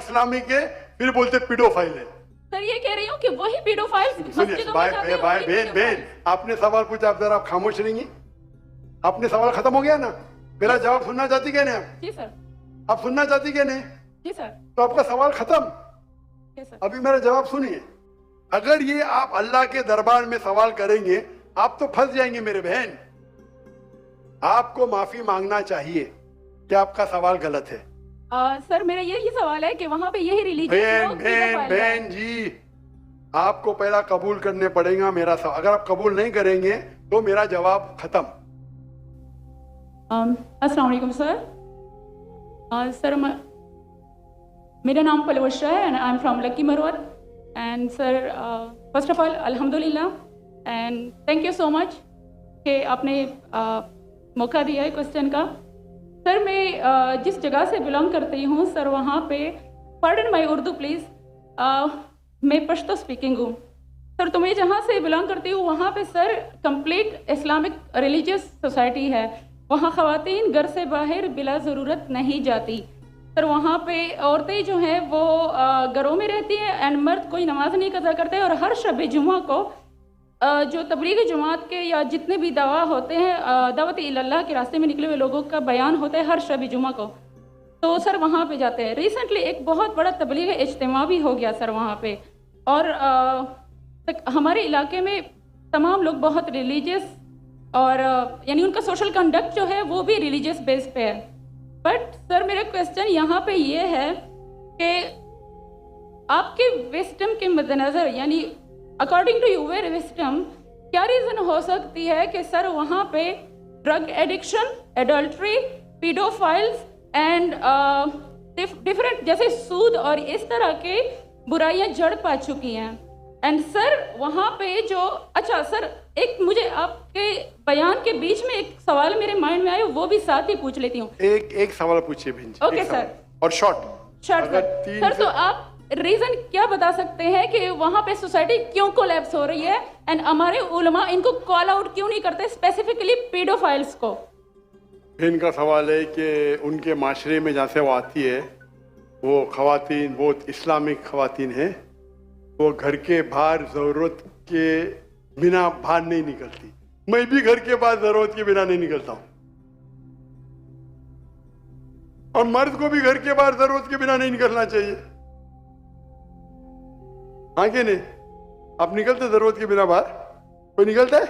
Islamic है, फिर बोलते पीडोफाइल है। सर ये कह रही हूँ कि वही पीडोफाइल सुनिए भाई बहन, आपने सवाल पूछा, आप जरा खामोश रहेंगी? आपने सवाल खत्म हो गया ना? मेरा जवाब सुनना चाहती क्या नहीं आप? जी सर। आप सुनना चाहती क्या नहीं? जी सर। तो आपका सवाल खत्म। Yes sir. अभी मेरा जवाब सुनिए। अगर ये आप अल्लाह के दरबार में सवाल करेंगे, आप तो फंस जाएंगे मेरे बहन। आपको माफी मांगना चाहिए कि आपका सवाल गलत है। सर मेरा यही सवाल है कि वहाँ पे यही बहन जी, आपको पहला कबूल करने पड़ेगा मेरा सवाल। अगर आप कबूल नहीं करेंगे तो मेरा जवाब खत्म। अस्सलाम वालेकुम सर। सर मेरा नाम पलवशा है and I am from Lakki Marwat. And sir first of all अल्हम्दुलिल्लाह and thank you so much कि आपने मौका दिया है क्वेश्चन का। सर मैं जिस जगह से बिलोंग करती हूँ सर, वहाँ पे पार्डन माई उर्दू प्लीज़, मैं पश्तो स्पीकिंग हूँ सर। तो मैं जहाँ से बिलोंग करती हूँ वहाँ पे sir complete Islamic religious society है। वहाँ ख़वातीन घर से बाहर बिला ज़रूरत नहीं जाती सर। वहाँ पे औरतें जो हैं वो घरों में रहती हैं एंड मर्द कोई नमाज नहीं कज़ा करते। और हर शब जुमा को जो तबलीगी जमात के या जितने भी दवा होते हैं, दावत इल्लल्लाह के रास्ते में निकले हुए लोगों का बयान होता है हर शब जुमा को, तो सर वहाँ पे जाते हैं। रिसेंटली एक बहुत बड़ा तबलीगी इज्तिमा भी हो गया सर वहाँ पे। और हमारे इलाके में तमाम लोग बहुत रिलीजियस और यानी उनका सोशल कंडक्ट जो है वो भी रिलीजियस बेस पे है। बट सर मेरा क्वेश्चन यहाँ पे ये है कि आपके विस्डम के मद्देनज़र, यानी अकॉर्डिंग टू यूर विस्डम, क्या रीज़न हो सकती है कि सर वहाँ पे drug addiction, adultery, paedophiles and different जैसे सूद और इस तरह के बुराइयां जड़ पा चुकी हैं। एंड सर वहाँ पे जो अच्छा सर एक मुझे आपके बयान के बीच में एक सवाल मेरे माइंड में आया, वो भी साथ ही पूछ लेती हूँ। एक सवाल पूछिए बहन जी। Okay sir. और शॉर्ट सर तो आप रीजन क्या बता सकते हैं कि वहाँ पे सोसाइटी क्यों कोलैप्स हो रही है एंड हमारे उलमा इनको कॉल आउट क्यों नहीं करते, स्पेसिफिकली पीडोफाइल्स को? इनका सवाल है कि उनके माशरे में जहाँ से वो आती है वो खवातीन बहुत इस्लामिक खवातीन हैं, वो घर के बाहर ज़रूरत के बिना बाहर नहीं निकलती। मैं भी घर के बाहर ज़रूरत के बिना नहीं निकलता हूँ और मर्द को भी घर के बाहर ज़रूरत के बिना नहीं निकलना चाहिए। हाँ कि नहीं? आप निकलते जरूरत के बिना बाहर? कोई निकलता है?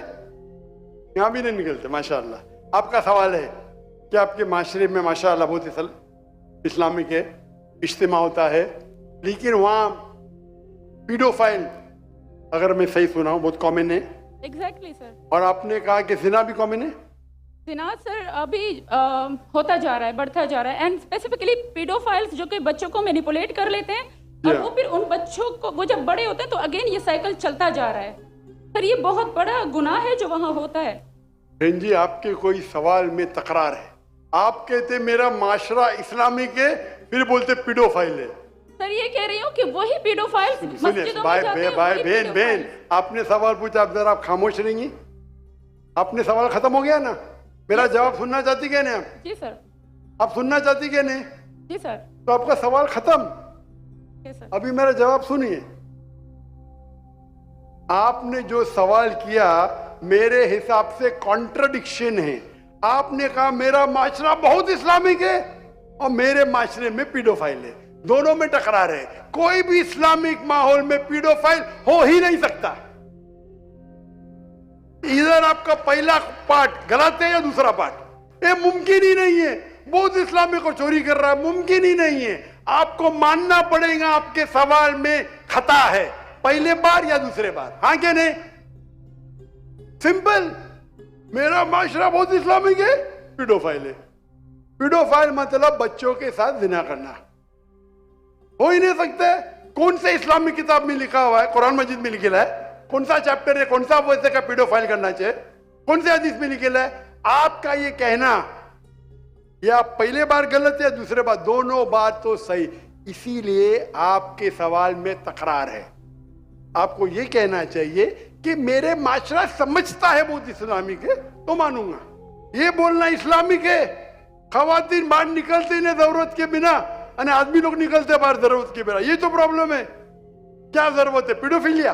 यहाँ भी नहीं निकलते माशाअल्लाह। आपका सवाल है कि आपके माशरे में माशाअल्लाह बहुत इस्लामिक है, इज्तिमा होता है, लेकिन वहाँ पीडोफाइल, अगर मैं सही सुना हूँ, बहुत कॉमन है। Exactly sir. और आपने कहा कि जिना भी कॉमन है? जिना सर अभी होता जा रहा है, बढ़ता जा रहा है। एंड स्पेसिफिकली पीडोफाइल्स जो कि बच्चों को मैनिपुलेट कर लेते हैं और वो फिर उन बच्चों को, वो जब बड़े होते हैं तो अगेन ये साइकिल चलता जा रहा है सर। ये बहुत बड़ा गुनाह है जो वहाँ होता है। बहन जी आपके कोई सवाल में तकरार है। आप कहते मेरा माशरा इस्लामिक है, फिर बोलते पीडोफाइल है। सर ये कह रही हूँ कि वही पीडोफाइल्स मस्जिदों में जाते हैं। भाई बहन, आपने सवाल पूछा, आप जरा आप खामोश रहेंगी? आपने सवाल खत्म हो गया ना? मेरा जवाब सुनना चाहती क्या नहीं आप? जी सर। आप सुनना चाहती क्या नहीं? जी सर। तो आपका सवाल खत्म। सर। अभी मेरा जवाब सुनिए। आपने जो सवाल किया मेरे हिसाब से कॉन्ट्रडिक्शन है। आपने कहा मेरा माशरा बहुत इस्लामिक है और मेरे माशरे में पीडोफाइल है, दोनों में टकरार है। कोई भी इस्लामिक माहौल में पीडोफाइल हो ही नहीं सकता। इधर आपका पहला पार्ट गलत है या दूसरा पार्ट, ये मुमकिन ही नहीं है। बहुत इस्लामिक को चोरी कर रहा है, मुमकिन ही नहीं है। आपको मानना पड़ेगा आपके सवाल में खता है, पहले बार या दूसरे बार। हाँ क्या नहीं? सिंपल। मेरा माशरा बहुत इस्लामिक है, पीडोफाइल है। पीडोफाइल मतलब बच्चों के साथ जिना करना हो ही नहीं सकता है। कौन से इस्लामिक किताब में लिखा हुआ है? कुरान मजीद में लिखा है? कौन सा चैप्टर है, कौन सा वैसे का पीडोफाइल करना चाहिए? कौन से हदीस में लिखा है? आपका ये कहना या पहले बार गलत है, दूसरे बार, दोनों बात तो सही। इसीलिए आपके सवाल में तकरार है। आपको ये कहना चाहिए कि मेरे माशरा समझता है बहुत इस्लामिक है तो मानूंगा। ये बोलना इस्लामिक है, खवातीन बाहर निकलती नहीं जरूरत के बिना, અને आदमी लोग निकलते बाहर जरूरत के बेरा। ये तो प्रॉब्लम है। क्या जरूरत है? पीडोफिलिया।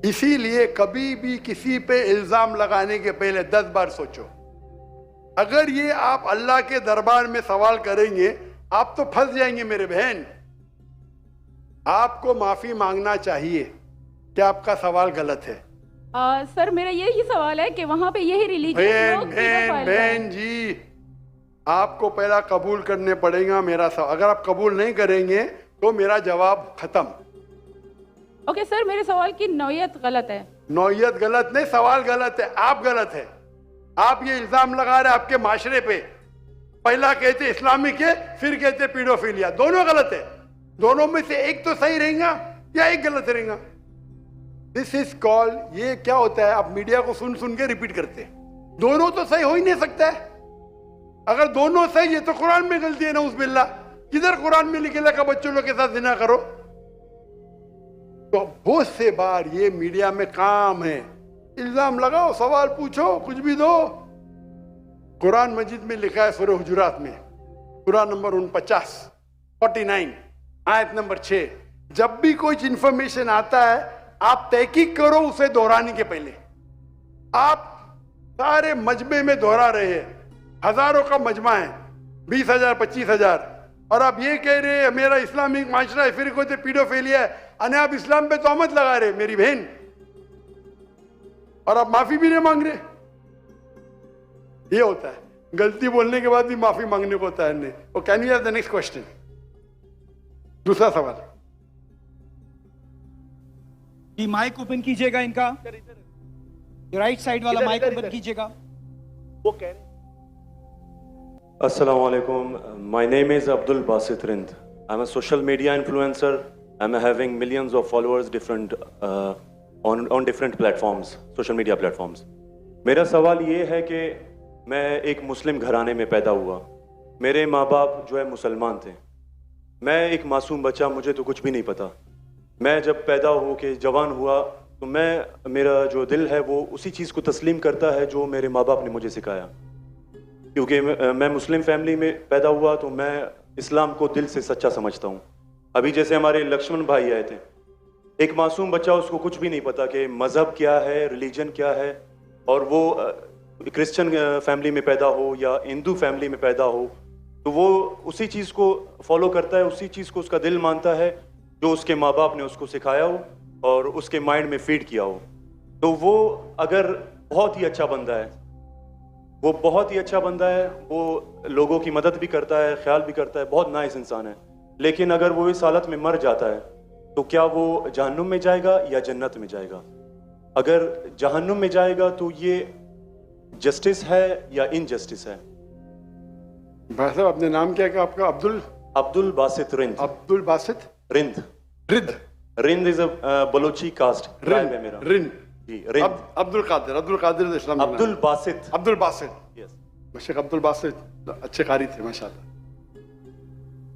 इसीलिए कभी भी किसी पे इल्जाम लगाने के पहले 10 बार सोचो। अगर ये आप अल्लाह के दरबार में सवाल करेंगे, आप तो फंस जाएंगे मेरे बहन। आपको माफी मांगना चाहिए कि आपका सवाल गलत है। सर मेरा यही सवाल है कि वहाँ पे यही रिलीजियस लोग बहन जी, आपको पहला कबूल करने पड़ेगा मेरा सवाल। अगर आप कबूल नहीं करेंगे तो मेरा जवाब खत्म। ओके सर, मेरे सवाल की नौयत गलत है। नौयत गलत नहीं, सवाल गलत है। आप गलत है। आप ये इल्जाम लगा रहे आपके माशरे पे। पहला कहते इस्लामिक है, फिर कहते पीडोफिलिया। दोनों गलत है। दोनों में से एक तो सही रहेगा या एक गलत रहेगा। दिस इज कॉल, ये क्या होता है, आप मीडिया को सुन सुन के रिपीट करते हैं। दोनों तो सही हो ही नहीं सकता है। अगर दोनों सही है तो कुरान में गलती है ना, उस बिल्ला। किधर कुरान में लिखेला का बच्चों लोग के साथ जिना करो? तो बहुत से बार ये मीडिया में काम है, इल्जाम लगाओ, सवाल पूछो, कुछ भी दो। कुरान मजीद में लिखा है सूरह हुजुरात में, सूरह नंबर 49 आयत नंबर 6, जब भी कोई इंफॉर्मेशन आता है आप तहकीक करो उसे दोहराने के पहले। आप सारे मजमे में दोहरा रहे हैं, हजारों का मजमा है, 20,000 25,000, और आप ये कह रहे हैं मेरा इस्लामिक माशरा है, फिर कोई पीडोफिलिया है, अने आप इस्लाम पे तोहमत लगा रहे मेरी बहन, और आप माफी भी नहीं मांग रहे। ये होता है, गलती बोलने के बाद भी माफी मांगने को होता है नहीं। और can you have the next question? दूसरा सवाल। ये माइक ओपन कीजिएगा इनका, राइट साइड वाला माइक ओपन कीजिएगा। वो कह रहे Assalamu alaikum. My name is Abdul Basit Rind. I'm a social media influencer. I'm having millions of followers different on different platforms, social media platforms. मेरा सवाल ये है कि मैं एक मुस्लिम घराने में पैदा हुआ। मेरे माँ बाप जो है मुसलमान थे। मैं एक मासूम बच्चा, मुझे तो कुछ भी नहीं पता। मैं जब पैदा हो के जवान हुआ तो मेरा जो दिल है वो उसी चीज़ को तस्लीम करता है जो मेरे माँ बाप ने मुझे सिखाया। क्योंकि मैं मुस्लिम फैमिली में पैदा हुआ तो मैं इस्लाम को दिल से सच्चा समझता हूँ। अभी जैसे हमारे लक्ष्मण भाई आए थे, एक मासूम बच्चा, उसको कुछ भी नहीं पता कि मज़हब क्या है, रिलीजन क्या है, और वो क्रिश्चियन फैमिली में पैदा हो या हिंदू फैमिली में पैदा हो तो वो उसी चीज़ को फॉलो करता है, उसी चीज़ को उसका दिल मानता है जो उसके माँ बाप ने उसको सिखाया हो और उसके माइंड में फीड किया हो। तो वो अगर बहुत ही अच्छा बंदा है, वो बहुत ही अच्छा बंदा है, वो लोगों की मदद भी करता है, ख्याल भी करता है, बहुत नाइस इंसान है, लेकिन अगर वो इस हालत में मर जाता है तो क्या वो जहन्नुम में जाएगा या जन्नत में जाएगा? अगर जहन्नुम में जाएगा तो ये जस्टिस है या इनजस्टिस है? भाई साहब, अपने नाम क्या है आपका? Abdul Basit Rind. Abdul Basit Rind. Rind. Rind is a Balochi caste tribe है मेरा। रिंद जी, रिंद। अब्दुल कादिर इस्लाम। अब्दुल बासित। अब्दुल बासित, यस। शेख अब्दुल बासित अच्छे कारी थे माशाल्लाह।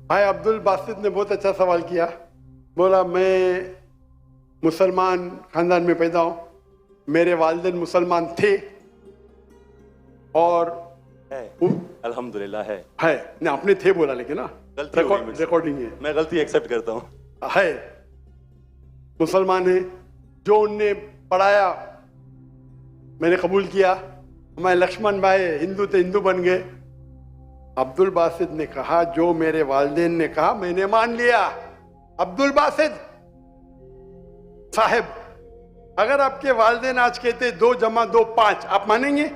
भाई अब्दुल बासित ने बहुत अच्छा सवाल किया। बोला मैं मुसलमान खानदान में पैदा हूँ, मेरे वालिदैन मुसलमान थे और है, अल्हम्दुलिल्लाह है। नहीं, आपने थे बोला लेकिन ना, गलती हो गई, रिकॉर्डिंग है। मैं गलती एक्सेप्ट करता हूँ। है, मुसलमान है, जो उनने पढ़ाया मैंने कबूल किया। हमारे लक्ष्मण भाई हिंदू थे, हिंदू बन गए। अब्दुल बासित ने कहा जो मेरे वालिदैन ने कहा मैंने मान लिया। अब्दुल बासित साहब, अगर आपके वालिदैन आज कहते 2 + 2 5, आप मानेंगे?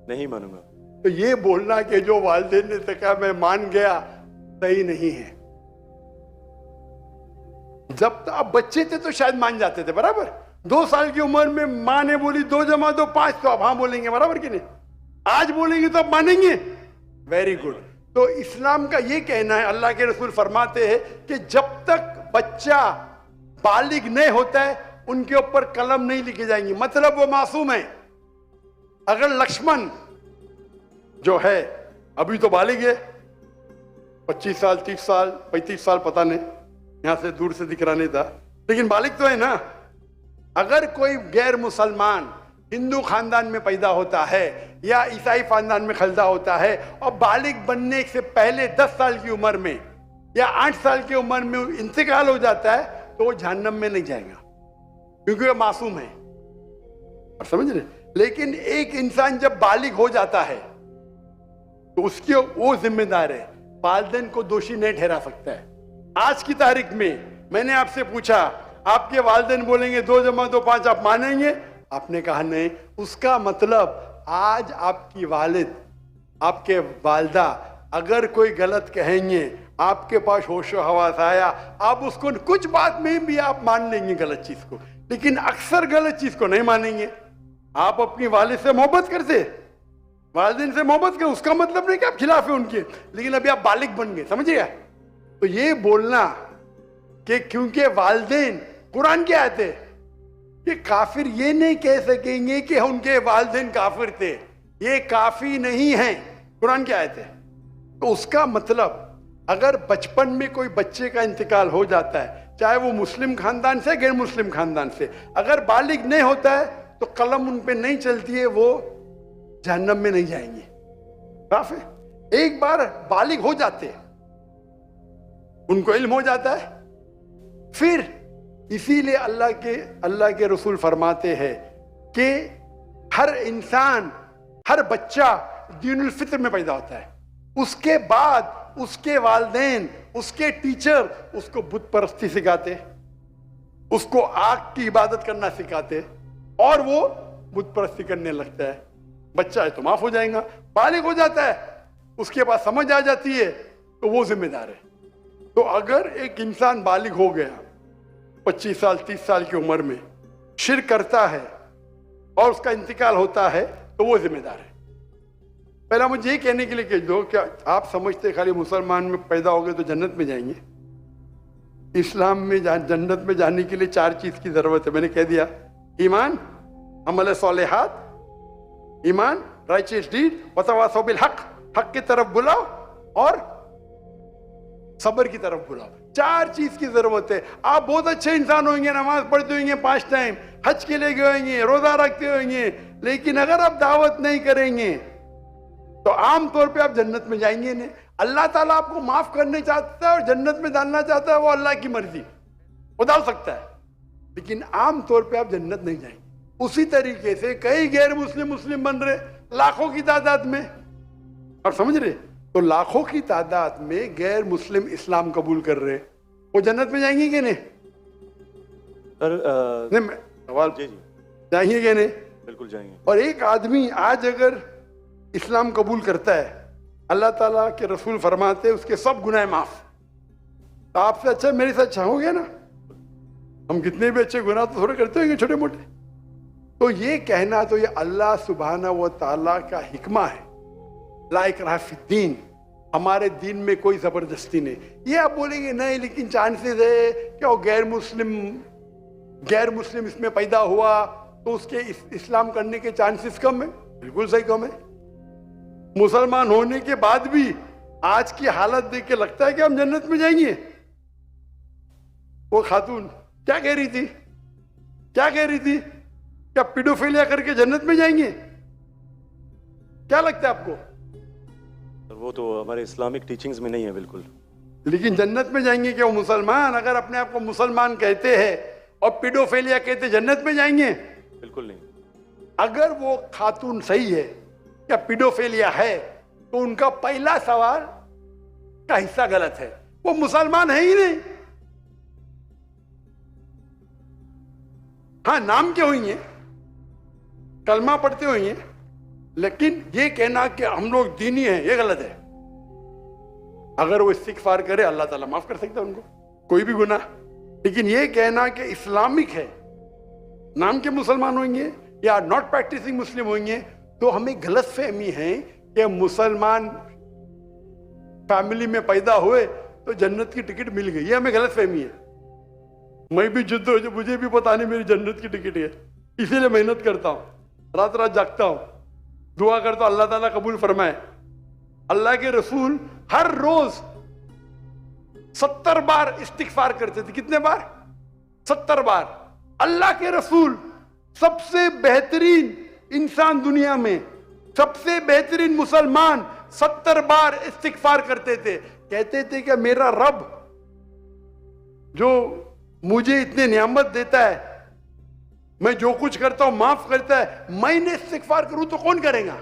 नहीं मानूंगा। तो ये बोलना कि जो वालिदैन ने कहा मैं मान गया, सही नहीं है। जब तो आप बच्चे थे तो शायद मान जाते थे, बराबर। 2 साल की उम्र में माँ ने बोली 2 + 2 5, तो आप हाँ बोलेंगे, बराबर कि नहीं? आज बोलेंगे तो आप मानेंगे। Very good. तो इस्लाम का ये कहना है, अल्लाह के रसूल फरमाते हैं कि जब तक बच्चा बालिग नहीं होता है उनके ऊपर कलम नहीं लिखी जाएंगी, मतलब वो मासूम है। अगर लक्ष्मण जो है अभी तो बालिग है, 25 साल 30 साल 35 साल पता नहीं, यहां से दूर से दिख रहा नहीं था, लेकिन बालिग तो है ना। अगर कोई गैर मुसलमान हिंदू खानदान में पैदा होता है या ईसाई खानदान में पैदा होता है और बालिग बनने से पहले 10 साल की उम्र में या 8 साल की उम्र में इंतकाल हो जाता है तो वो जहन्नम में नहीं जाएगा, क्योंकि वो मासूम है। और समझ रहे? लेकिन एक इंसान जब बालिग हो जाता है तो उसके वो जिम्मेदार है, वालिदैन को दोषी नहीं ठहरा सकता है। आज की तारीख में मैंने आपसे पूछा, आपके वालिदैन बोलेंगे 2 + 2 = 5, आप मानेंगे? आपने कहा नहीं। उसका मतलब आज आपकी वालिद, आपके वालदा अगर कोई गलत कहेंगे, आपके पास होशो हवास आया, आप उसको कुछ बात में भी आप मान लेंगे गलत चीज को, लेकिन अक्सर गलत चीज को नहीं मानेंगे। आप अपनी वालिद से मोहब्बत करते, वालिदैन से मोहब्बत कर, उसका मतलब नहीं कि आप खिलाफ है उनके, लेकिन अभी आप बालिग बन गए, समझिए? तो ये बोलना कि क्योंकि वालिदैन, कुरान की आयत है, ये काफिर ये नहीं कह सकेंगे कि उनके वालिदैन काफिर थे, ये काफी नहीं है, कुरान की आयत है। तो उसका मतलब अगर बचपन में कोई बच्चे का इंतकाल हो जाता है, चाहे वो मुस्लिम खानदान से गैर मुस्लिम खानदान से, अगर बालिग नहीं होता है तो कलम उन पे नहीं चलती है, वो जहन्नम में नहीं जाएंगे। साफ है? एक बार बालिग हो जाते हैं, उनको इल्म हो जाता है, फिर इसीलिए अल्लाह के रसूल फरमाते हैं कि हर इंसान, हर बच्चा दीनुल फित्र में पैदा होता है, उसके बाद उसके वालिदैन, उसके टीचर उसको बुत परस्ती सिखाते, उसको आग की इबादत करना सिखाते और वो बुत परस्ती करने लगता है। बच्चा है तो माफ हो जाएगा, बालिग हो जाता है, उसके बाद समझ आ जाती है तो वो जिम्मेदार है। तो अगर एक इंसान बालिग हो गया 25 साल 30 साल की उम्र में, शिर्क करता है और उसका इंतकाल होता है तो वो जिम्मेदार है। पहला मुझे ये कहने के लिए कह दो, क्या आप समझते खाली मुसलमान में पैदा हो गए तो जन्नत में जाएंगे? इस्लाम में जन्नत में जाने के लिए 4 चीज की जरूरत है, मैंने कह दिया। ईमान, अमल सालेहात, ईमान, राइचियस डीड, वतवासौ बिल हक, हक की तरफ बुलाओ और सब्र की तरफ बुलाओ। 4 चीज की जरूरत है। आप बहुत अच्छे इंसान होंगे, नमाज पढ़ते होंगे 5 टाइम, हज के लिए गए होंगे, रोजा रखते होंगे, लेकिन अगर आप दावत नहीं करेंगे तो आम तौर पे आप जन्नत में जाएंगे नहीं। अल्लाह ताला आपको माफ करने चाहता है और जन्नत में डालना चाहता है, वो अल्लाह की मर्जी, वो डाल सकता है, लेकिन आम तौर पे आप जन्नत नहीं जाएंगे। उसी तरीके से कई गैर मुस्लिम बन रहे लाखों की तादाद में, और समझ रहे? तो लाखों की तादाद में गैर मुस्लिम इस्लाम कबूल कर रहे, वो जन्नत में जाएंगे कि नहीं? सर नहीं, सवाल जी जी जाएंगे कि नहीं? बिल्कुल जाएंगे। और एक आदमी आज अगर इस्लाम कबूल करता है, अल्लाह ताला के रसूल फरमाते उसके सब गुनाह माफ। तो आपसे अच्छा मेरे से अच्छा हो गया ना? हम कितने भी अच्छे गुनाह तो थोड़े करते होंगे, छोटे मोटे। तो ये कहना तो ये अल्लाह सुब्हाना व ताला का हिकमा है, ला इकराह फिद्दीन, हमारे दीन में कोई जबरदस्ती नहीं। ये आप बोलेंगे नहीं लेकिन चांसेस है कि वो गैर मुस्लिम इसमें पैदा हुआ तो उसके इस्लाम करने के चांसेस कम है। बिल्कुल सही कम है। मुसलमान होने के बाद भी आज की हालत देख के लगता है कि हम जन्नत में जाएंगे। वो खातून क्या कह रही थी? क्या पीडोफिलिया करके जन्नत में जाएंगे? क्या लगता है आपको? सर वो तो हमारे इस्लामिक टीचिंग्स में नहीं है बिल्कुल। लेकिन जन्नत में जाएंगे क्या वो मुसलमान? अगर अपने आप को मुसलमान कहते हैं और पीडोफिलिया कहते, जन्नत में जाएंगे? बिल्कुल नहीं। अगर वो खातून सही है या पीडोफिलिया है तो उनका पहला सवाल का हिस्सा गलत है, वो मुसलमान है ही नहीं। हाँ, नाम के हुई है, कलमा पढ़ते हुए हैं, लेकिन ये कहना कि हम लोग दीनी हैं, ये गलत है। अगर वो इस्तिगफार करे अल्लाह ताला माफ कर सकता है उनको, कोई भी गुनाह। लेकिन ये कहना कि इस्लामिक है, नाम के मुसलमान होंगे या नॉट प्रैक्टिसिंग मुस्लिम होंगे, तो हमें गलत फहमी है कि मुसलमान फैमिली में पैदा हुए तो जन्नत की टिकट मिल गई, ये हमें गलत फहमी है। मैं भी जिद्द हो, मुझे भी पता नहीं मेरी जन्नत की टिकट है, इसीलिए मेहनत करता हूँ, रात रात जागता हूँ, दुआ करता हूँ अल्लाह ताला कबूल फरमाए। अल्लाह के रसूल हर रोज 70 बार इस्तिगफार करते थे। कितने बार? 70 बार। अल्लाह के रसूल सबसे बेहतरीन इंसान दुनिया में, सबसे बेहतरीन मुसलमान 70 बार इस्तिगफार करते थे। कहते थे कि मेरा रब जो मुझे इतने नियामत देता है, मैं जो कुछ करता हूं माफ करता है, मैं इस्तिगफार करूं तो कौन करेगा?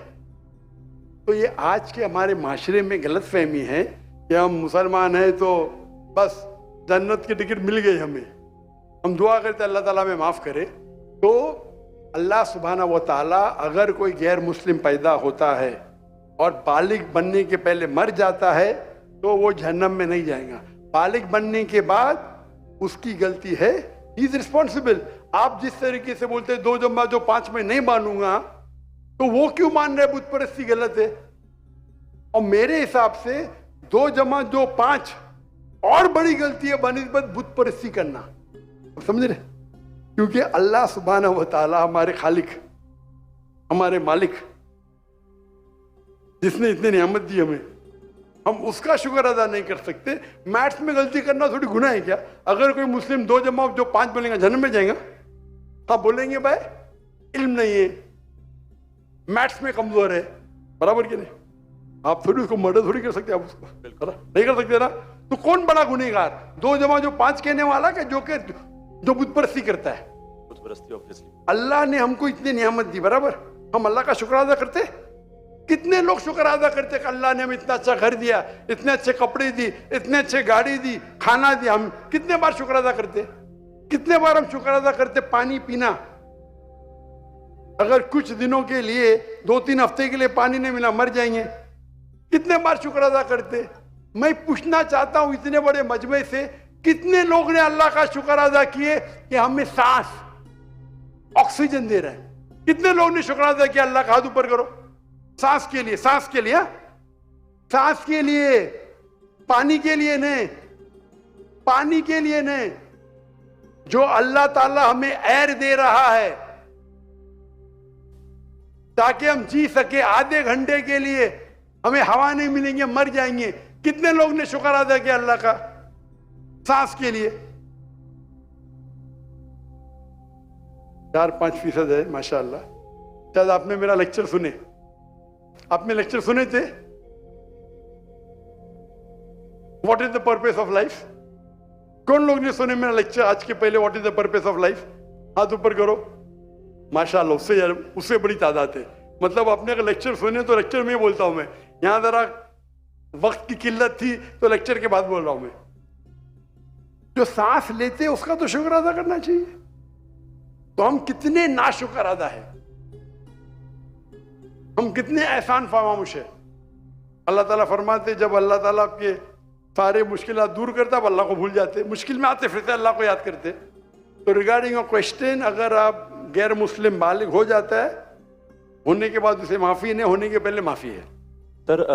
तो ये आज के हमारे माशरे में गलत फहमी है कि हम मुसलमान हैं तो बस जन्नत की टिकट मिल गई हमें, हम दुआ करते अल्लाह ताला में माफ करे। तो अल्लाह सुब्हाना व ताला अगर कोई गैर मुस्लिम पैदा होता है और बालिग बनने के पहले मर जाता है तो वो जहन्नम में नहीं जाएगा। बालिग बनने के बाद उसकी गलती है, ही इज रिस्पॉन्सिबल। आप जिस तरीके से बोलते हैं 2 जमा जो 5 में नहीं मानूंगा, तो वो क्यों मान रहे बुत परस्ती गलत है? और मेरे हिसाब से 2 जमा जो 5 और बड़ी गलती है बनिस्बत बुत परस्ती करना। समझ रहे? क्योंकि अल्लाह सुब्हानहू व तआला हमारे खालिक, हमारे मालिक, जिसने इतने नियामत दी हमें, हम उसका शुक्र अदा नहीं कर सकते। मैथ्स में गलती करना थोड़ी गुनाह है क्या? अगर कोई मुस्लिम 2 जमा जो 5 बोलेगा जन्नत में जाएगा? हाँ बोलेंगे भाई इल्म नहीं है, मैथ्स में कमजोर है, बराबर कि नहीं? आप थोड़ी उसको मर्डर थोड़ी कर सकते, आप उसको नहीं कर सकते ना। तो कौन बड़ा गुनहगार, 2 जमा जो 5 कहने वाला कि जो बुत परस्ती करता है? बुत परस्ती ऑब्वियसली। अल्लाह ने हमको इतनी नियामत दी, बराबर, हम अल्लाह का शुक्र अदा करते? कितने लोग शुक्र अदा करते कि अल्लाह ने हमें इतना अच्छा घर दिया, इतने अच्छे कपड़े दी, इतने अच्छे गाड़ी दी, खाना दिया? हम कितने बार शुक्र अदा करते? कितने बार हम शुक्र अदा करते? पानी पीना, अगर कुछ दिनों के लिए 2-3 हफ्ते के लिए पानी नहीं मिला मर जाएंगे, कितने बार शुक्र अदा करते? मैं पूछना चाहता हूं इतने बड़े मजमे से कितने लोग ने अल्लाह का शुक्र अदा किए कि हमें सांस, ऑक्सीजन दे रहा है? कितने लोग ने शुक्र अदा किया? अल्लाह का हाथ ऊपर करो, सांस के लिए, सांस के लिए, सांस के लिए, पानी के लिए नहीं, पानी के लिए नहीं। जो अल्लाह ताला हमें एयर दे रहा है ताकि हम जी सके, आधे घंटे के लिए हमें हवा नहीं मिलेंगे मर जाएंगे, कितने लोग ने शुक्र अदा किया अल्लाह का सांस के लिए? 4-5% है माशाअल्लाह। शायद आपने मेरा लेक्चर सुने, आपने लेक्चर सुने थे what is the purpose of life? कौन लोग ने सुने मेरा लेक्चर आज के पहले? What is the purpose of life? हाथ ऊपर करो। माशाअल्लाह, उससे बड़ी तादाद है। मतलब अपने अगर लेक्चर सुने तो लेक्चर में बोलता हूं मैं, यहां जरा वक्त की किल्लत थी तो लेक्चर के बाद बोल रहा हूं मैं। जो सांस लेते उसका तो शुक्र अदा करना चाहिए। तो हम कितने नाशुक्र अदा है, हम कितने एहसान फरामोश है। अल्लाह ताला फरमाते जब अल्लाह ताला आपके सारे मुश्किलात दूर करता है, अल्लाह को भूल जाते, मुश्किल में आते फिर से अल्लाह को याद करते। तो रिगार्डिंग अ क्वेश्चन, अगर आप गैर मुस्लिम बालिग हो जाता है, होने के बाद उसे माफी नहीं, होने के पहले माफी है। सर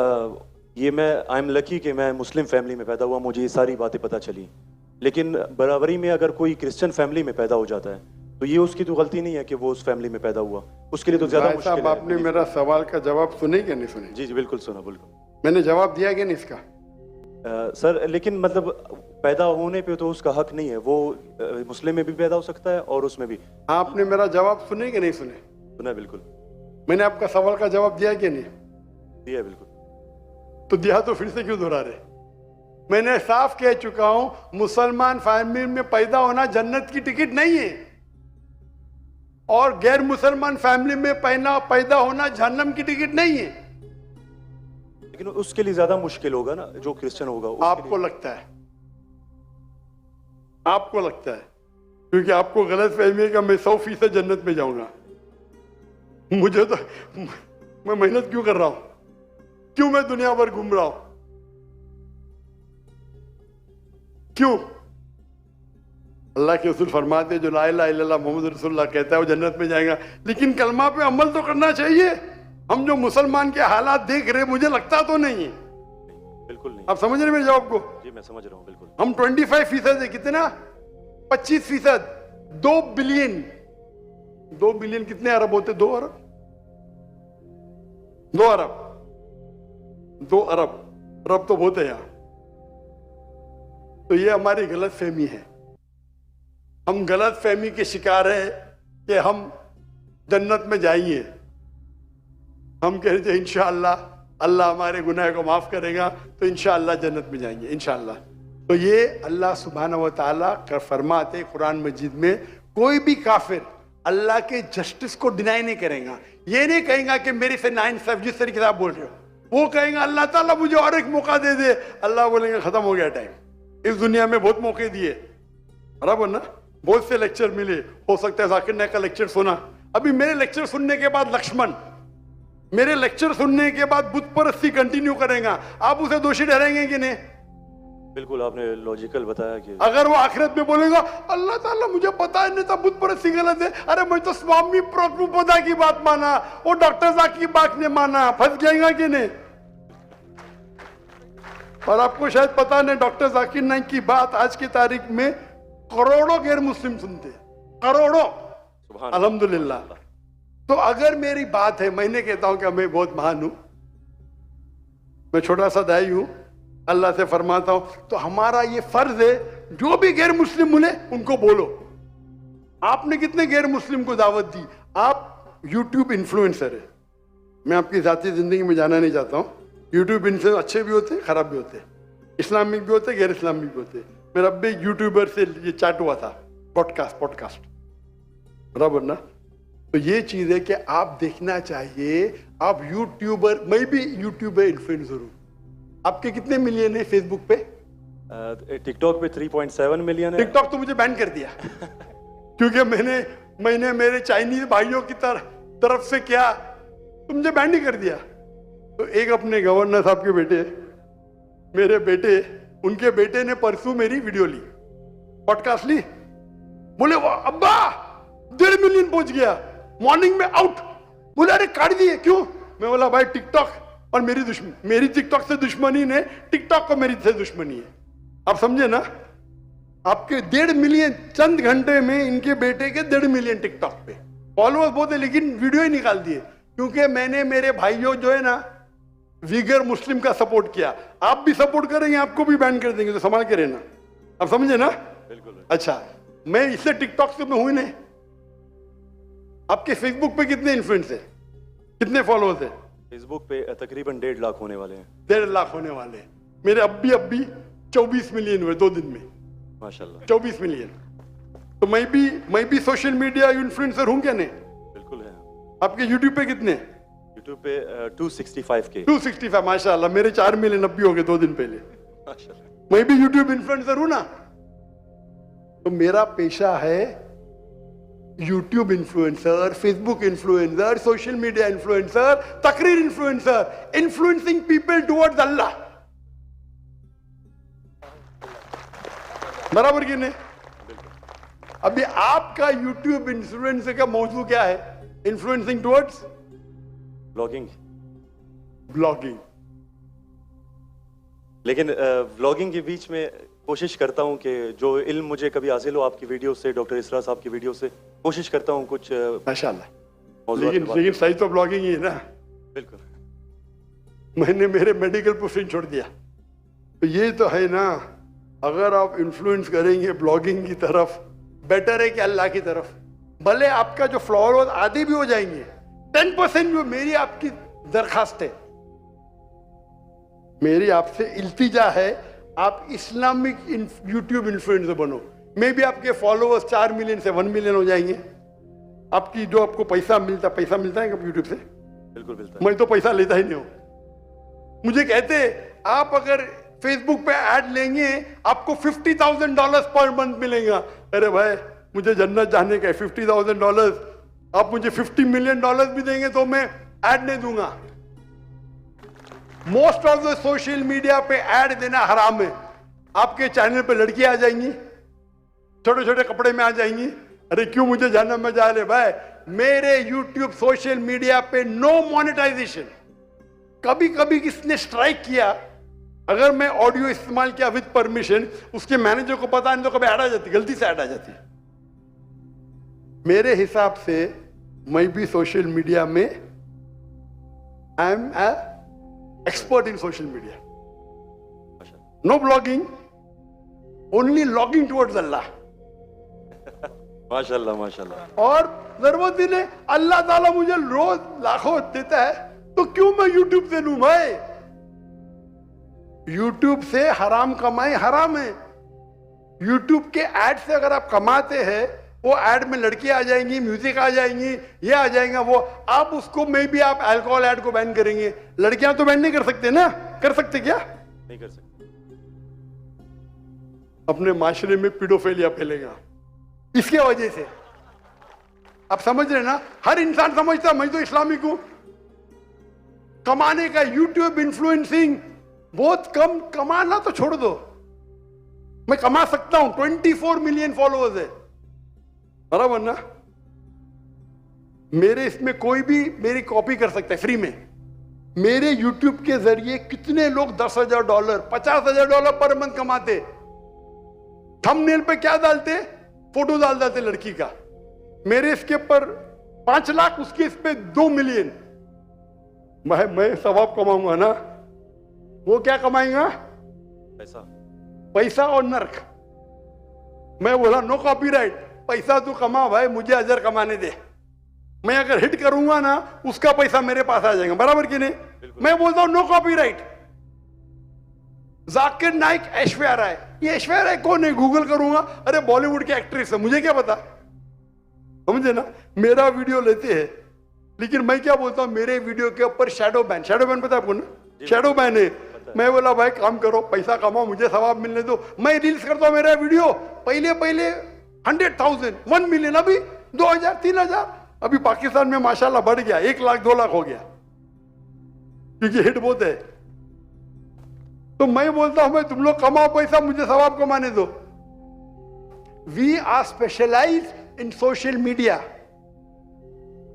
ये मैं आई एम लकी कि मैं मुस्लिम फैमिली में पैदा हुआ, मुझे ये सारी बातें पता चली। लेकिन बराबरी में अगर कोई क्रिश्चियन फैमिली में पैदा हो जाता है तो ये उसकी तो गलती नहीं है कि वो उस फैमिली में पैदा हुआ, उसके लिए तो ज्यादा मुश्किल है। आपने मेरा सवाल का जवाब सुने क्या नहीं सुने? जी जी बिल्कुल सुना, बिल्कुल मैंने जवाब दिया कि नहीं इसका? सर लेकिन मतलब पैदा होने पे तो उसका हक नहीं है, वो मुस्लिम में भी पैदा हो सकता है और उसमें भी। आपने मेरा जवाब सुने कि नहीं सुने? सुना बिल्कुल। मैंने आपका सवाल का जवाब दिया कि नहीं? दिया बिल्कुल। तो दिया तो फिर से क्यों दोहरा रहे? मैंने साफ कह चुका हूं, मुसलमान फैमिली में पैदा होना जन्नत की टिकट नहीं है, और गैर मुसलमान फैमिली में पैदा होना जहन्नम की टिकट नहीं है। लेकिन उसके लिए ज्यादा मुश्किल होगा ना जो क्रिश्चियन होगा। आपको लगता है, आपको लगता है, क्योंकि आपको गलत फहमी है कि मैं 100% जन्नत में जाऊंगा। मुझे तो, मैं मेहनत क्यों कर रहा हूं, क्यों मैं दुनिया भर घूम रहा हूं, क्यों? अल्लाह के रसूल फरमाते जो ला इलाहा इल्लल्लाह मोहम्मद रसूलुल्लाह कहता है वो जन्नत में जाएगा। लेकिन कलमा पे अमल तो करना चाहिए। हम जो मुसलमान के हालात देख रहे, मुझे लगता तो नहीं है। बिल्कुल नहीं। आप समझ रहे मेरे जवाब को? जी मैं समझ रहा हूँ बिल्कुल। हम 25% है, कितना? 25%। 2 बिलियन, 2 बिलियन कितने अरब होते? 2 अरब, 2 अरब, 2 अरब, अरब तो बहुत है यार। तो ये हमारी गलत फहमी है। हम गलत फहमी के शिकार है कि हम जन्नत में जाएंगे। हम कह रहे थे इंशाअल्लाह अल्लाह हमारे गुनाह को माफ करेगा तो इंशाअल्लाह जन्नत में जाएंगे इंशाअल्लाह। तो ये अल्लाह सुब्हानहू व तआला का फरमाते कुरान मजीद में, कोई भी काफिर अल्लाह के जस्टिस को डिनाई नहीं करेगा। ये नहीं कहेगा कि मेरे से नाइंसाफ, जिस तरीके से आप बोल रहे हो, वो कहेगा अल्लाह ताला मुझे और एक मौका दे दे। अल्लाह बोलेंगे खत्म हो गया टाइम, इस दुनिया में बहुत मौके दिए, बराबर ना, बहुत से लेक्चर मिले, हो सकता है जाकिर नायक का लेक्चर सुना। अभी मेरे लेक्चर सुनने के बाद लक्ष्मण मेरे लेक्चर सुनने के बाद बुत परस्ती कंटिन्यू करेगा, आप उसे दोषी ठहरेंगे कि नहीं? बिल्कुल, आपने लॉजिकल बताया कि अगर वो आखिरत में बोलेगा अल्लाह ताला मुझे पता ही नहीं था बुत परस्ती गलत है, अरे मैं तो स्वामी प्रभुपदा की बात माना, वो डॉक्टर साहब की बात नहीं माना, फंस जाएगा कि नहीं? और आपको शायद पता नहीं, डॉक्टर जाकिर नाइक की बात आज की तारीख में करोड़ों गैर मुस्लिम सुनते, करोड़ों, सुभान अल्हम्दुलिल्लाह। तो अगर मेरी बात है, मैंने कहता हूं कि मैं बहुत महान हूं, मैं छोटा सा दाई हूं, अल्लाह से फरमाता हूं, तो हमारा ये फर्ज है जो भी गैर मुस्लिम मिले उनको बोलो। आपने कितने गैर मुस्लिम को दावत दी? आप यूट्यूब इन्फ्लुएंसर है, मैं आपकी जाती जिंदगी में जाना नहीं चाहता हूं। यूट्यूब इन्फ्लुएंसर अच्छे भी होते, खराब भी होते, इस्लामिक भी होते, गैर इस्लामिक भी होते। मेरा अब भी यूट्यूबर से ये चैट हुआ था, पॉडकास्ट, बराबर ना। तो ये चीज है कि आप देखना चाहिए, आप यूट्यूबर, मैं भी यूट्यूबर इन्फ्लुएंसर हूं। आपके कितने मिलियन है फेसबुक पे? टिकटॉक पे 3.7 मिलियन है। टिकटॉक तो मुझे बैन कर दिया क्योंकि मैंने मेरे चाइनीज भाइयों की तरफ से क्या, तो मुझे बैन नहीं कर दिया। तो एक अपने गवर्नर साहब के बेटे, मेरे बेटे, उनके बेटे ने परसों मेरी वीडियो ली, पॉडकास्ट ली, बोले वाह अब्बा 1.5 मिलियन पहुंच गया, मॉर्निंग में आउट। बोले अरे काट दिए, क्यों? मैं बोला भाई टिकटॉक और मेरी टिकटॉक से दुश्मनी ने, टिकटॉक को मेरी से दुश्मनी है। आप समझे ना? आपके 1.5 मिलियन चंद घंटे में, इनके बेटे के 1.5 मिलियन टिकटॉक पे फॉलोअर्स बहुत है, लेकिन वीडियो ही निकाल दिए क्योंकि मैंने मेरे भाइयों जो है ना विगर मुस्लिम का सपोर्ट किया। आप भी सपोर्ट करेंगे, आपको भी बैन कर देंगे, तो संभाल के रहना। आप समझे ना? बिल्कुल। अच्छा, मैं इससे टिकटॉक से मैं हुई नहीं। आपके फेसबुक पे कितने इन्फ्लुएंस है, कितने फॉलोअर्स है? फेसबुक पे तकरीबन 1.5 लाख होने वाले हैं। 1.5 लाख होने वाले हैं। मेरे अब भी 24 मिलियन हुए 2 दिन में, माशाल्लाह। 24 मिलियन। तो मैं भी सोशल मीडिया इन्फ्लुएंसर हूं क्या? नहीं, बिल्कुल है। आपके यूट्यूब पे कितने? यूट्यूब पे 265K। 265, माशाल्लाह। मेरे 4 मिलियन अब भी हो गए 2 दिन पहले। माशाल्लाह। मैं भी यूट्यूब इन्फ्लुएंसर हूं ना। तो मेरा पेशा है YouTube influencer, Facebook influencer, social media influencer, तकरीर इन्फ्लुएंसर, इन्फ्लुएंसिंग पीपल टुवर्ड्स अल्लाह। बराबर कि नहीं? अभी आपका यूट्यूब इन्फ्लुएंसर का मौजूद क्या है? Influencing towards blogging. लेकिन व्लॉगिंग के बीच में कोशिश करता हूं कि जो इल्म मुझे कभी हासिल हो आपकी वीडियो से, डॉक्टर इसरा साहब की वीडियो से, कोशिश करता हूं कुछ माशाल्लाह। मौज़ूआत पे बात लेकिन सही तो ब्लॉगिंग ही है ना। बिल्कुल। मैंने मेरे मेडिकल प्रोफेशन छोड़ दिया, तो ये तो है ना। अगर आप इन्फ्लुएंस करेंगे ब्लॉगिंग की तरफ, बेटर है कि अल्लाह की तरफ। भले आपका जो फॉलोअर्स आधे भी हो जाएंगे, 10% जो मेरी आपकी दरखास्त है, मेरी आपसे इल्तिजा है, आप इस्लामिक यूट्यूब इन्फ्लुएंसर बनो। मे भी आपके फॉलोअर्स 4 मिलियन से 1 मिलियन हो जाएंगे। आपकी जो आपको पैसा मिलता है कब यूट्यूब से? बिल्कुल मिलता है। मैं तो पैसा लेता ही नहीं हूं। मुझे कहते आप अगर फेसबुक पे ऐड लेंगे आपको $50,000 पर मंथ मिलेगा। अरे भाई मुझे जन्नत जाने का है, $50,000 आप मुझे $50 मिलियन भी देंगे तो मैं ऐड नहीं दूंगा। Most of the social media पे ऐड देना हराम है। आपके चैनल पे लड़कियां आ जाएंगी, छोटे छोटे कपड़े में आ जाएंगी। अरे क्यों मुझे जाना, मैं जा रहे भाई। मेरे यूट्यूब सोशल मीडिया पे नो मोनेटाइजेशन। कभी कभी किसने स्ट्राइक किया, अगर मैं ऑडियो इस्तेमाल किया विद परमिशन, उसके मैनेजर को पता नहीं तो कभी ऐड आ जाती, गलती से ऐड आ जाती। मेरे हिसाब से मैं भी सोशल मीडिया में I am expert in social media. No blogging, only logging towards Allah. माशाल्लाह माशाल्लाह। और जरूरत ही नहीं, अल्लाह ताला मुझे रोज लाखों देता है तो क्यों मैं यूट्यूब से लूं भाई? यूट्यूब से हराम कमाई हराम है। यूट्यूब के ऐड से अगर आप कमाते हैं, वो ऐड में लड़कियां आ जाएंगी, म्यूजिक आ जाएंगी, ये आ जाएगा वो, आप उसको में भी आप अल्कोहल ऐड को बैन करेंगे। लड़कियां तो बैन नहीं कर सकते ना? कर सकते क्या? नहीं कर सकते। अपने माशरे में पीडोफिलिया फैलेगा इसके वजह से। आप समझ रहे ना? हर इंसान समझता मैं तो इस्लामिक हूं। कमाने का यूट्यूब इन्फ्लुएंसिंग बहुत कम, कमाना तो छोड़ दो, मैं कमा सकता हूं। 24 मिलियन फॉलोअर्स है, बराबर ना? मेरे इसमें कोई भी मेरी कॉपी कर सकता है फ्री में। मेरे यूट्यूब के जरिए कितने लोग $10,000 $50,000 पर मंथ कमाते। थंबनेल पे क्या डालते? फोटो डाल देते लड़की का। मेरे इसके पर 5 लाख, उसके इस पे 2 मिलियन। मैं सवाब कमाऊंगा ना, वो क्या कमाएगा? पैसा। पैसा और नर्क। मैं बोला नो कॉपीराइट, पैसा तू कमा भाई, मुझे अजर कमाने दे। मैं अगर हिट करूंगा ना, उसका पैसा मेरे पास आ जाएगा, बराबर कि नहीं? मैं बोलता हूं नो कॉपीराइट। जाकिर नाइक, ऐश्वर्या राय। ये ऐश्वर्या राय कौन है? गूगल करूंगा, अरे बॉलीवुड की एक्ट्रेस है, मुझे क्या पता? समझे ना? मेरा वीडियो लेते हैं, लेकिन मैं क्या बोलता हूं, मेरे वीडियो के ऊपर शैडो बैन। शैडो बैन पता है आपको ना? शैडो बैन है। मैं बोला भाई काम करो, पैसा कमाओ, मुझे सवाब मिलने दो। मैं रील्स करता हूं, मेरा वीडियो पहले 100,000 1 मिलियन, अभी 2,000 3,000, अभी पाकिस्तान में माशाल्लाह बढ़ गया, 1 लाख 2 लाख हो गया, क्योंकि हिट बहुत है। तो मैं बोलता हूं, मैं तुम लोग कमाओ पैसा, मुझे सवाब कमाने दो। We are specialise in social media.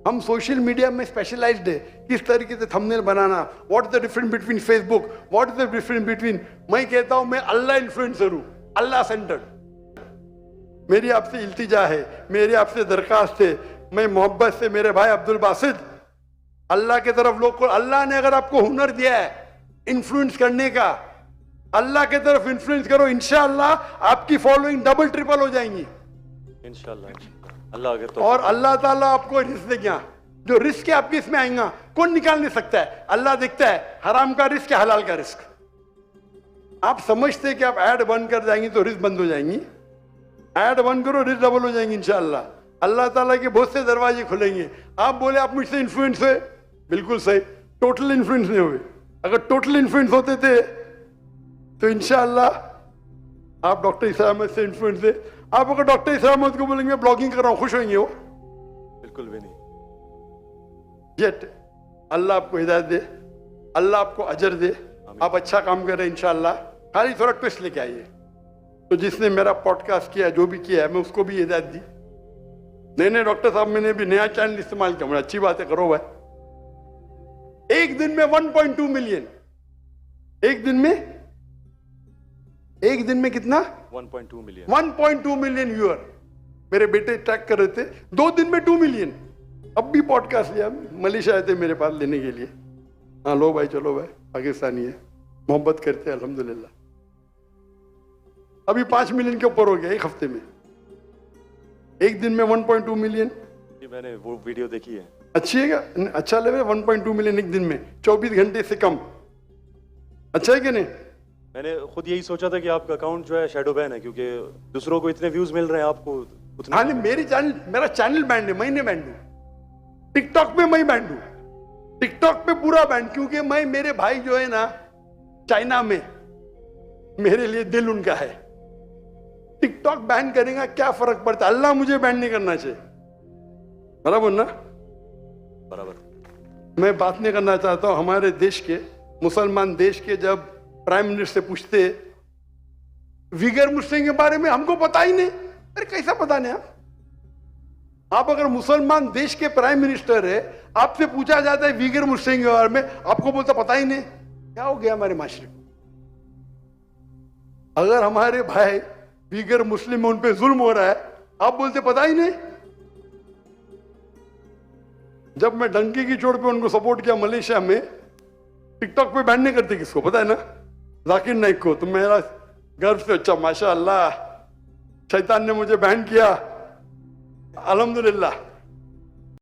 हम सोशल मीडिया में स्पेशलाइज्ड है। किस तरीके से थंबनेल बनाना, what is the difference between Facebook, what is the difference between. मैं कहता हूं मैं अल्लाह इन्फ्लुएंसर हूं, अल्लाह सेंटर्ड। मेरी आपसे इल्तिजा है, मेरी आपसे दरखास्त है, मैं मोहब्बत से मेरे भाई अब्दुल बासित, अल्लाह के तरफ लोग को, अल्लाह ने अगर आपको हुनर दिया है इन्फ्लुएंस करने का, अल्लाह के तरफ इन्फ्लुएंस करो, इंशाअल्लाह आपकी फॉलोइंग डबल ट्रिपल हो जाएंगी इंशाल्लाह। अल्लाह अगर तो और अल्लाह ताला आपको रिस्क देगा। जो रिस्क है आपके इसमें आएगा, कौन निकाल नहीं सकता है? अल्लाह देखता है हराम का रिस्क है, हलाल का रिस्क। आप समझते हैं कि आप ऐड बंद कर जाएंगी तो रिस्क बंद हो जाएंगी। ऐड बंद करो, रिस्क डबल हो जाएंगी इंशाअल्लाह। अल्लाह ताला के बहुत से दरवाजे खुलेंगे। आप बोले आप मुझसे इन्फ्लुएंस हुए, बिल्कुल सही, टोटल इन्फ्लुएंस नहीं हुए। अगर टोटल इन्फ्लुएंस होते थे तो इंशाअल्लाह आप डॉक्टर इसरा अहमद से इन्फ्लुएंस थे। आप अगर डॉक्टर इसरा अहमद को बोलेंगे ब्लॉगिंग कर रहा हूं, खुश होंगे वो? बिल्कुल भी नहीं। येट अल्लाह आपको हिदायत दे, अल्लाह आपको अजर दे, आप अच्छा काम कर रहे हैं इंशाअल्लाह। खाली थोड़ा ट्विस्ट लेके आइए। तो जिसने मेरा पॉडकास्ट किया, जो भी किया है, मैं उसको भी हिदायत दी। नहीं डॉक्टर साहब, मैंने भी नया चैनल इस्तेमाल किया, अच्छी बात है, करो भाई। एक दिन में 1.2 मिलियन, एक दिन में कितना? 1.2 मिलियन। 1.2 million viewer. मेरे बेटे ट्रैक कर रहे थे, 2 दिन में 2 मिलियन। अब भी पॉडकास्ट लिया, मलेशिया आए थे मेरे पास लेने के लिए। हाँ लो भाई, चलो भाई, पाकिस्तानी है, मोहब्बत करते हैं अल्हम्दुलिल्लाह। अभी 5 मिलियन के ऊपर हो गया एक हफ्ते में। एक दिन में 1.2 मिलियन। जी मैंने वो वीडियो देखी है। अच्छी है क्या? अच्छा लग रहा है? 1.2 मिलियन एक दिन में, 24 घंटे से कम। अच्छा है कि नहीं? मैंने खुद यही सोचा था कि आपका अकाउंट जो है शैडो बैन है, क्योंकि दूसरों को इतने व्यूज मिल रहे हैं, आपको उतने। हाँ नहीं, मेरा चैनल बैंड है, मैं नहीं बैंड हूं। टिकटॉक पे मैं बैंड हूं, टिकटॉक पे पूरा बैंड, क्योंकि मैं, मेरे भाई जो है ना चाइना में, मेरे लिए दिल उनका है। टिकटॉक बैन करेगा क्या फर्क पड़ता है? अल्लाह मुझे बैन नहीं करना चाहिए, बराबर ना? बराबर। मैं बात नहीं करना चाहता हूं हमारे देश के, मुसलमान देश के, जब प्राइम मिनिस्टर से पूछते विगर मुस्लिम के बारे में, हमको पता ही नहीं। अरे कैसा पता नहीं? आप अगर मुसलमान देश के प्राइम मिनिस्टर है, आपसे पूछा जाता है विगर मुस्लिम के बारे में, आपको बोलता पता ही नहीं। क्या हो गया हमारे माशरे को? अगर हमारे भाई विगर मुस्लिम, उन पे जुल्म हो रहा है, आप बोलते पता ही नहीं। जब मैं डंकी की चोट पे उनको सपोर्ट किया मलेशिया में, टिकटॉक पे बैन नहीं करते किसको, पता है ना? जाकिर नाइक को। तो मेरा गर्व से, अच्छा माशाअल्लाह, शैतान ने मुझे बैन किया, अल्हम्दुलिल्लाह